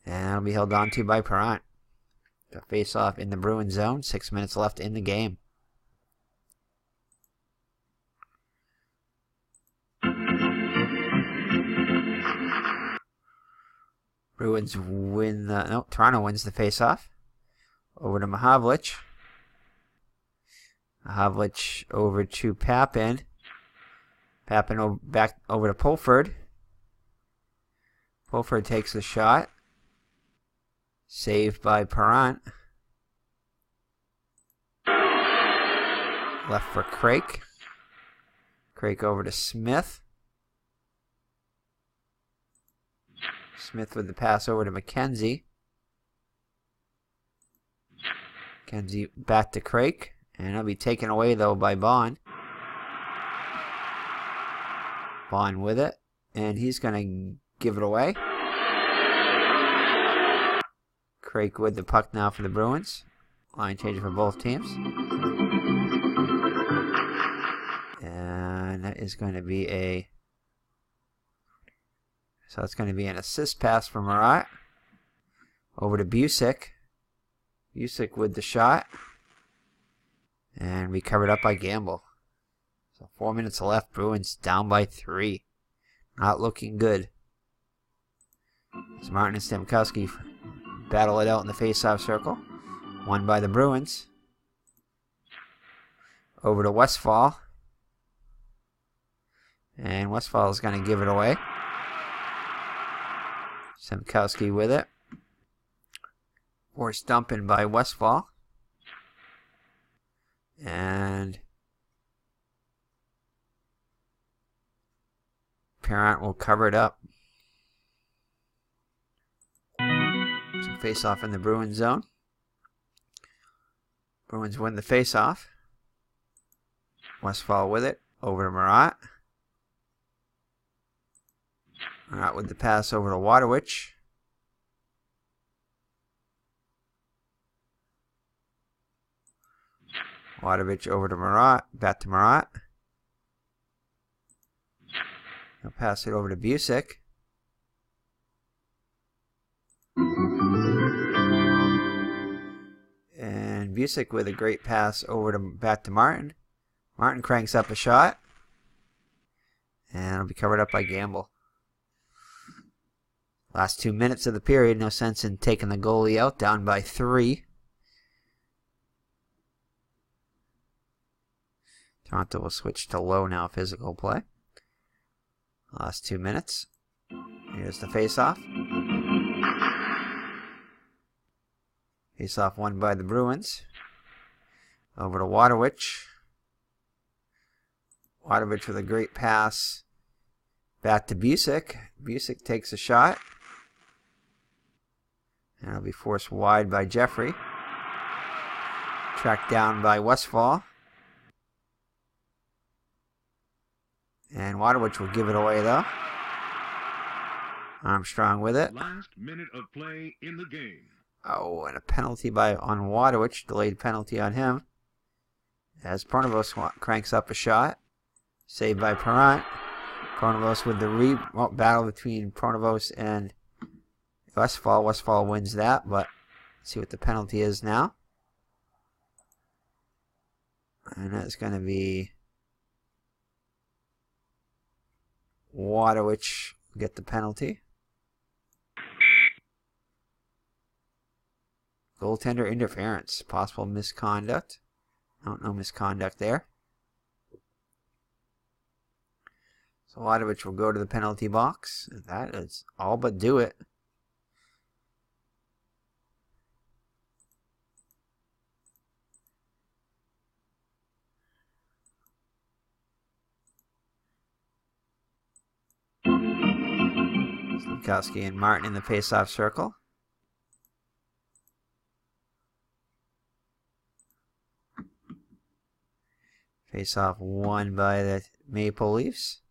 And that'll be held on to by Perrant. The face-off in the Bruins zone. 6 minutes left in the game. Bruins win the... No, Toronto wins the face-off. Over to Mahavlich. Mahavlich over to Papin. Papin back over to Pulford. Pulford takes the shot. Saved by Perrant. Left for Crake. Crake over to Smith. Smith with the pass over to McKenzie. McKenzie back to Crake. And it'll be taken away, though, by Bond. Bond with it. And he's going to give it away. Crake with the puck now for the Bruins. Line change for both teams. And that is going to be a... So it's going to be an assist pass from Marat. Over to Busick. Busick with the shot. And recovered up by Gamble. So 4 minutes left. Bruins down by 3. Not looking good. As Martin and Stamkowski battle it out in the face-off circle. Won by the Bruins. Over to Westfall. And Westfall is going to give it away. Stamkowski with it. Forced dumping by Westfall. And Parent will cover it up. So face off in the Bruins zone. Bruins win the face off. Westfall with it. Over to Marat. Marat with the pass over to Waterwich. Waterwich over to Marat. Back to Marat. He'll pass it over to Busick. And Busick with a great pass over to back to Martin. Martin cranks up a shot. And it'll be covered up by Gamble. Last 2 minutes of the period. No sense in taking the goalie out. Down by 3. Toronto will switch to low now, physical play. Last 2 minutes. Here's the face-off. Face-off won by the Bruins. Over to Waterwich. Waterwich with a great pass. Back to Busick. Busick takes a shot. And it'll be forced wide by Jeffrey. Tracked down by Westfall. And Waterwich will give it away, though. Armstrong with it. Last minute of play in the game. Oh, and a penalty on Waterwich. Delayed penalty on him. As Pronovost cranks up a shot. Saved by Perrant. Pronovost with the battle between Pronovost and Westfall. Westfall wins that, but let's see what the penalty is now. And that's going to be Waterwich get the penalty. Goaltender interference. Possible misconduct. No misconduct there. So Waterwich will go to the penalty box. And that is all but do it. Slukowski and Martin in the face-off circle. Face-off won by the Maple Leafs.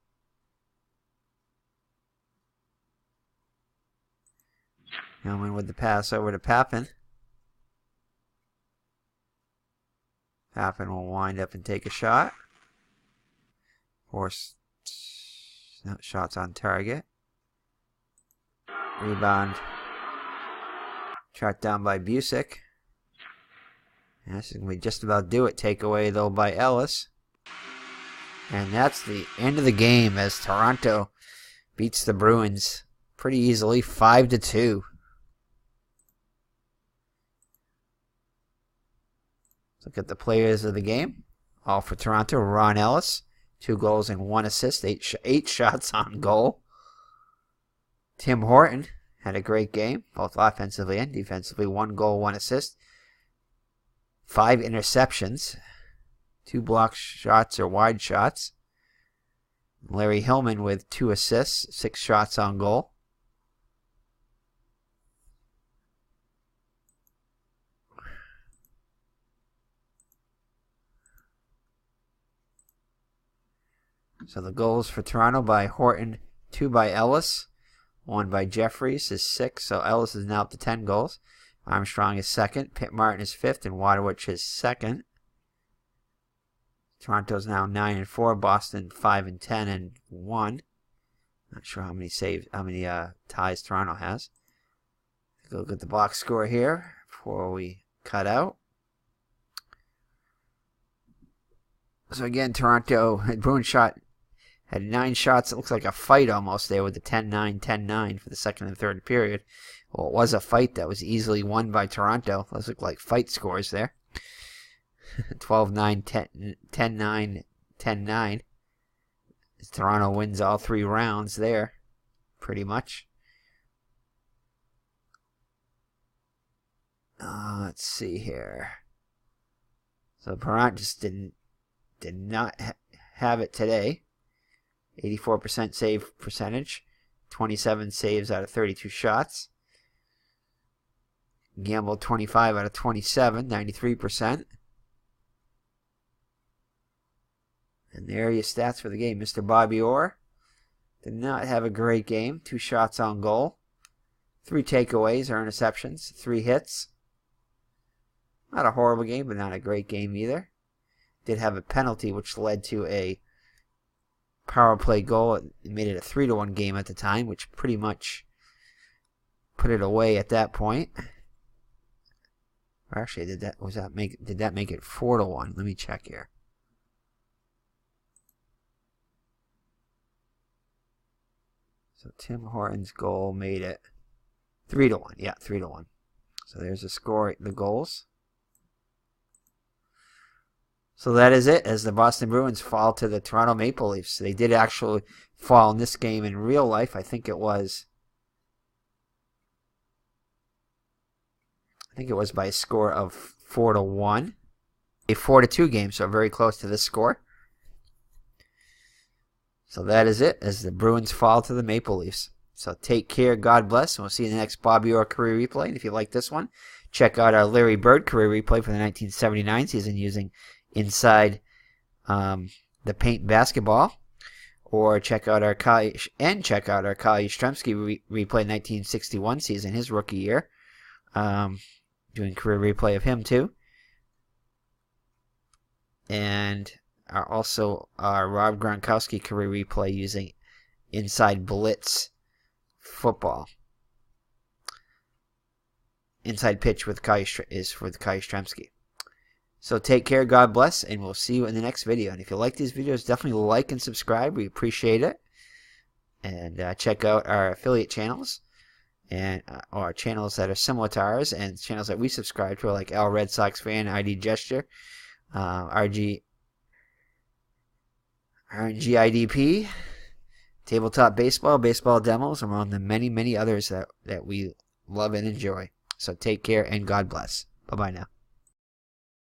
Hillman with the pass over to Pappen. Pappen will wind up and take a shot. Force shots on target. Rebound. Tracked down by Busick. And this is going to be just about do it. Takeaway, though, by Ellis. And that's the end of the game as Toronto beats the Bruins pretty easily, 5-2. Look at the players of the game. All for Toronto. Ron Ellis, 2 goals and 1 assist, 8 shots on goal. Tim Horton had a great game, both offensively and defensively. 1 goal, 1 assist. 5 interceptions. 2 block shots or wide shots. Larry Hillman with 2 assists, 6 shots on goal. So the goals for Toronto by Horton, 2 by Ellis, 1 by Jeffries is 6. So Ellis is now up to 10 goals. Armstrong is 2nd. Pitt Martin is 5th, and Waterwich is 2nd. Toronto's now 9-4. Boston 5-10-1. Not sure how many ties Toronto has. Go look at the box score here before we cut out. So again, Toronto Bruins had 9 shots. It looks like a fight almost there with the 10-9, 10-9 for the second and third period. Well, it was a fight that was easily won by Toronto. Those look like fight scores there. 12-9, 10-9, 10-9. Toronto wins all 3 rounds there, pretty much. Let's see here. So Perrant just did not have it today. 84% save percentage. 27 saves out of 32 shots. Gambled 25 out of 27, 93%. And there are your stats for the game. Mr. Bobby Orr did not have a great game. 2 shots on goal. 3 takeaways or interceptions. 3 hits. Not a horrible game, but not a great game either. Did have a penalty which led to a power play goal. It made it a 3-1 game at the time, which pretty much put it away at that point. Or actually, did that make it 4-1? Let me check here. So Tim Horton's goal made it 3-1. Yeah, 3-1. So there's the score, the goals. So that is it, as the Boston Bruins fall to the Toronto Maple Leafs. They did actually fall in this game in real life. I think it was by a score of 4-1. A 4-2 game, so very close to this score. So that is it, as the Bruins fall to the Maple Leafs. So take care, God bless, and we'll see you in the next Bobby Orr career replay. And if you like this one, check out our Larry Bird career replay for the 1979 season using Inside the Paint Basketball. Or check out our Kyle Yastrzemski replay 1961 season, his rookie year. Doing career replay of him too. And also our Rob Gronkowski career replay using Inside Blitz Football. Inside Pitch with is for the Kyle Yastrzemski. So take care, God bless, and we'll see you in the next video. And if you like these videos, definitely like and subscribe. We appreciate it. And check out our affiliate channels and or channels that are similar to ours, and channels that we subscribe to, like Al Red Sox Fan, ID Gesture, RNGIDP, Tabletop Baseball, Baseball Demos, among the many, many others that we love and enjoy. So take care and God bless. Bye-bye now.